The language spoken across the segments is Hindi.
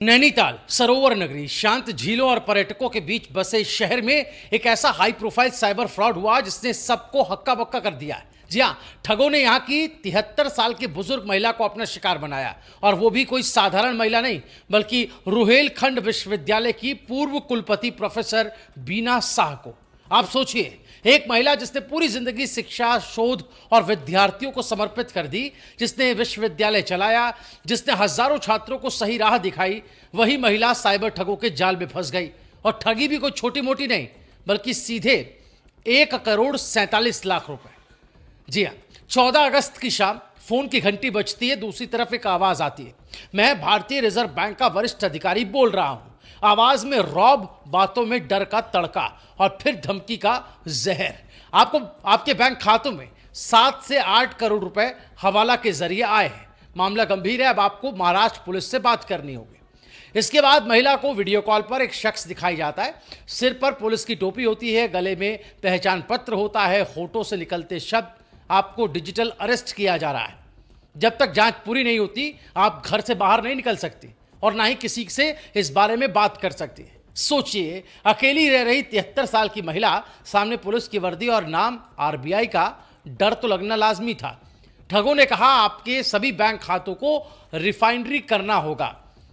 नैनीताल सरोवर नगरी शांत झीलों और पर्यटकों के बीच बसे शहर में एक ऐसा हाई प्रोफाइल साइबर फ्रॉड हुआ जिसने सबको हक्का बक्का कर दिया है। जी हाँ, ठगों ने यहाँ की 73 साल की बुजुर्ग महिला को अपना शिकार बनाया और वो भी कोई साधारण महिला नहीं बल्कि रुहेलखंड विश्वविद्यालय की पूर्व कुलपति प्रोफेसर बीना साह को। आप सोचिए, एक महिला जिसने पूरी जिंदगी शिक्षा, शोध और विद्यार्थियों को समर्पित कर दी, जिसने विश्वविद्यालय चलाया, जिसने हजारों छात्रों को सही राह दिखाई, वही महिला साइबर ठगों के जाल में फंस गई। और ठगी भी कोई छोटी मोटी नहीं बल्कि सीधे 1,47,00,000 रुपए। जी हाँ, 14 अगस्त की शाम फोन की घंटी बजती है, दूसरी तरफ एक आवाज आती है, मैं भारतीय रिजर्व बैंक का वरिष्ठ अधिकारी बोल रहा हूं। आवाज में रौब, बातों में डर का तड़का और फिर धमकी का जहर। आपको आपके बैंक खातों में 7 से 8 करोड़ रुपए हवाला के जरिए आए हैं। मामला गंभीर है, अब आपको महाराष्ट्र पुलिस से बात करनी होगी। इसके बाद महिला को वीडियो कॉल पर एक शख्स दिखाई जाता है। सिर पर पुलिस की टोपी होती है, गले में पहचान पत्र होता है, होठों से निकलते शब्द, आपको डिजिटल अरेस्ट किया जा रहा है। जब तक जांच पूरी नहीं होती आप घर से बाहर नहीं निकल सकती और ना ही किसी से इस बारे में बात कर सकती है। सोचिए, अकेली रह रही 73 साल की महिला, सामने पुलिस की वर्दी और नाम आरबीआई का, डर तो लगना लाजमी था। ठगों ने कहा, आपके सभी बैंक खातों को रिफाइनरी करना होगा,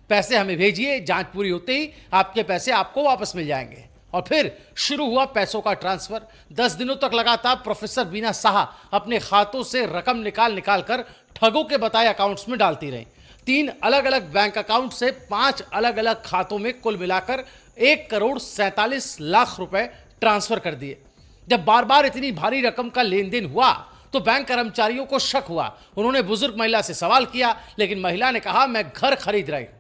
पैसे हमें भेजिए, जांच पूरी होते ही आपके पैसे आपको वापस मिल जाएंगे। और फिर शुरू हुआ पैसों का ट्रांसफर। 10 दिनों तक लगातार प्रोफेसर बीना साहा अपने खातों से रकम निकाल कर ठगों के बताए अकाउंट्स में डालती रही। 3 अलग अलग बैंक अकाउंट से 5 अलग अलग खातों में कुल मिलाकर 1,47,00,000 रुपए ट्रांसफर कर दिए। जब बार बार इतनी भारी रकम का लेन देन हुआ तो बैंक कर्मचारियों को शक हुआ। उन्होंने बुजुर्ग महिला से सवाल किया, लेकिन महिला ने कहा, मैं घर खरीद रही हूं।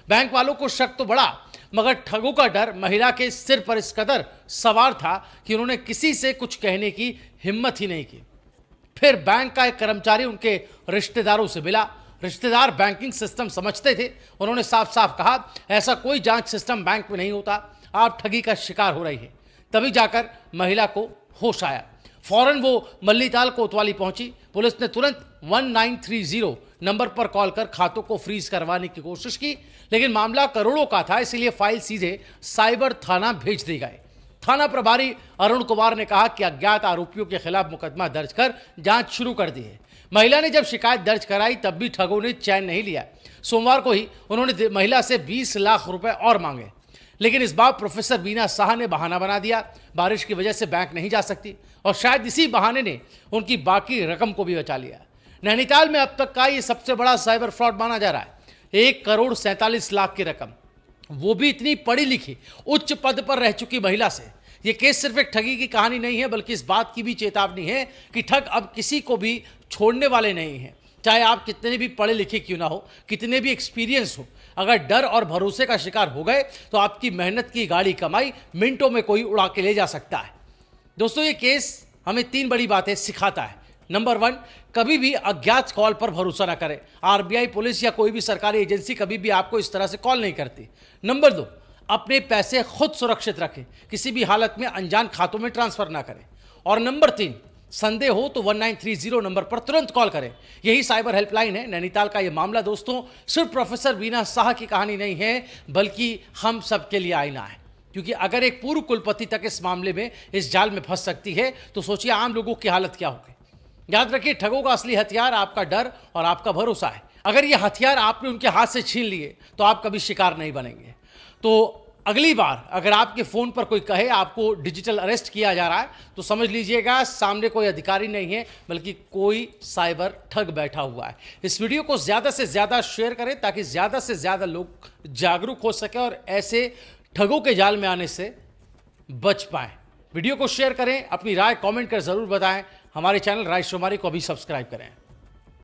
बैंक वालों को शक तो बढ़ा, मगर ठगों का डर महिला के सिर पर इस कदर सवार था कि उन्होंने किसी से कुछ कहने की हिम्मत ही नहीं की। फिर बैंक का एक कर्मचारी उनके रिश्तेदारों से मिला। रिश्तेदार बैंकिंग सिस्टम समझते थे। उन्होंने साफ साफ कहा, ऐसा कोई जांच सिस्टम बैंक में नहीं होता, आप ठगी का शिकार हो रही है। तभी जाकर महिला को होश आया। फौरन वो मल्लीताल कोतवाली पहुंची। पुलिस ने तुरंत 1930 नंबर पर कॉल कर खातों को फ्रीज करवाने की कोशिश की, लेकिन मामला करोड़ों का था, इसलिए फाइल सीधे साइबर थाना भेज दी गई। थाना प्रभारी अरुण कुमार ने कहा कि अज्ञात आरोपियों के खिलाफ मुकदमा दर्ज कर जांच शुरू कर दी है। महिला ने जब शिकायत दर्ज कराई तब भी ठगों ने चैन नहीं लिया। सोमवार को ही उन्होंने महिला से 20 लाख रुपए और मांगे, लेकिन इस बार प्रोफेसर बीना साहा ने बहाना बना दिया। बारिश की वजह से बैंक नहीं जा सकती और शायद इसी बहाने ने उनकी बाकी रकम को भी बचा लिया। नैनीताल में अब तक का ये सबसे बड़ा साइबर फ्रॉड माना जा रहा है। 1,47,00,000 की रकम, वो भी इतनी पढ़ी लिखी उच्च पद पर रह चुकी महिला से। ये केस सिर्फ एक ठगी की कहानी नहीं है बल्कि इस बात की भी चेतावनी है कि ठग अब किसी को भी छोड़ने वाले नहीं हैं। चाहे आप कितने भी पढ़े लिखे क्यों ना हो, कितने भी एक्सपीरियंस हो, अगर डर और भरोसे का शिकार हो गए तो आपकी मेहनत की गाड़ी कमाई मिनटों में कोई उड़ा के ले जा सकता है। दोस्तों, ये केस हमें 3 बड़ी बातें सिखाता है। नंबर 1, कभी भी अज्ञात कॉल पर भरोसा ना करें। आरबीआई, पुलिस या कोई भी सरकारी एजेंसी कभी भी आपको इस तरह से कॉल नहीं करती। नंबर 2, अपने पैसे खुद सुरक्षित रखें, किसी भी हालत में अनजान खातों में ट्रांसफर ना करें। और नंबर 3, संदेह हो तो 1930 नंबर पर तुरंत कॉल करें। यही साइबर हेल्पलाइन है। नैनीताल का ये मामला दोस्तों सिर्फ प्रोफेसर बीना साहा की कहानी नहीं है बल्कि हम सबके लिए आईना है। क्योंकि अगर एक पूर्व कुलपति तक इस मामले में, इस जाल में फंस सकती है तो सोचिए आम लोगों की हालत क्या होगी। याद रखिए, ठगों का असली हथियार आपका डर और आपका भरोसा है। अगर ये हथियार आपने उनके हाथ से छीन लिए तो आप कभी शिकार नहीं बनेंगे। तो अगली बार अगर आपके फोन पर कोई कहे आपको डिजिटल अरेस्ट किया जा रहा है तो समझ लीजिएगा सामने कोई अधिकारी नहीं है बल्कि कोई साइबर ठग बैठा हुआ है। इस वीडियो को ज्यादा से ज्यादा शेयर करें ताकि ज्यादा से ज्यादा लोग जागरूक हो सके और ऐसे ठगों के जाल में आने से बच पाए। वीडियो को शेयर करें, अपनी राय कमेंट कर जरूर बताएं। हमारे चैनल राइस शुमारी को अभी सब्सक्राइब करें।